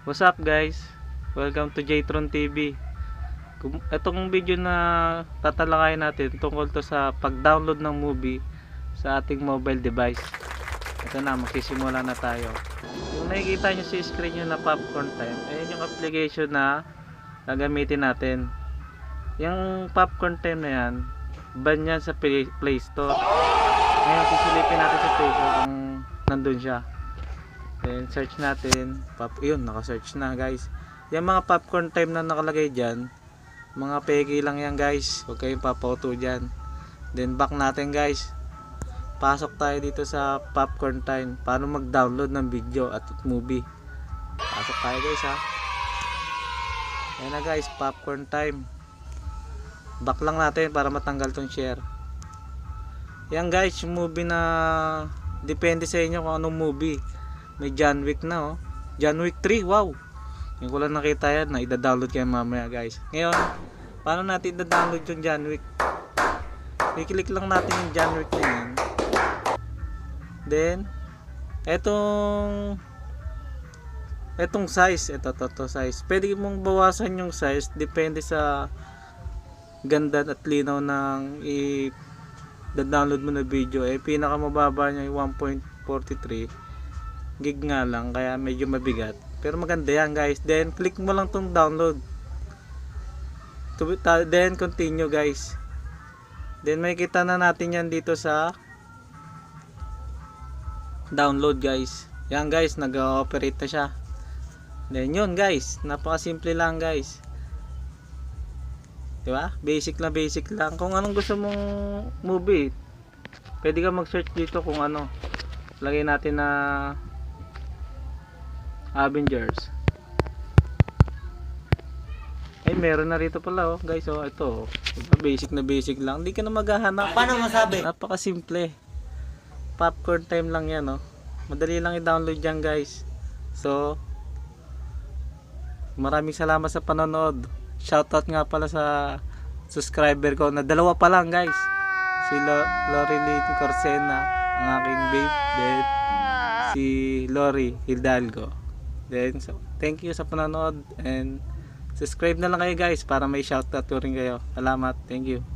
What's up guys? Welcome to Jtron TV. Itong video na tatalakayin natin tungkol to sa pag-download ng movie sa ating mobile device. Ito na, magsisimula na tayo. Yung nakikita nyo sa screen nyo na Popcorn Time, ayun yung application na gagamitin natin. Yung Popcorn Time na yan, ban yan sa Play Store. Ngayon sisilipin natin sa Play Store kung nandun siya. Then search natin, yun, naka-search na guys. Yung mga Popcorn Time na nakalagay dyan, mga peki lang yan guys, huwag kayong papauto dyan. Then back natin guys, pasok tayo dito sa Popcorn Time, paano mag-download ng video at movie. Pasok tayo guys ha. Ayan na guys, Popcorn Time. Back lang natin para matanggal tong share. Yan guys, yung movie na depende sa inyo kung anong movie. May John Wick na oh. John Wick 3, wow. Yung ko lang nakita yan, na i-download kayo mamaya guys. Ngayon, paano natin i-download yung John Wick? I-click lang natin yung John Wick na yan. Then, etong size, ito size. Pwede mong bawasan yung size, depende sa ganda at linaw ng i-download mo na video. Pinakamababa niya yung 1.43 gig nga lang, kaya medyo mabigat, pero maganda yan guys. Then click mo lang tong download, then continue guys. Then makikita na natin yan dito sa download guys. Yan guys, nag-ooperate na siya. Then yun guys, napaka-simple lang guys, diba? Basic lang. Kung anong gusto mong movie, pwede ka mag-search dito kung ano. Lagay natin na Avengers. Ay, meron na rito pala oh guys. Oh, ito basic lang, hindi ka na maghahanap. Paano masabi? Napaka-simple. Popcorn Time lang yan oh. Madali lang i-download yan guys. So, maraming salamat sa panonood. Shoutout nga pala sa subscriber ko na dalawa pa lang guys. Si Lorilyn Corsena, ang aking babe. Then si Lori Hidalgo. Then, so, thank you sa panonood and subscribe na lang kayo guys para may shoutout ko rin kayo. Salamat, thank you.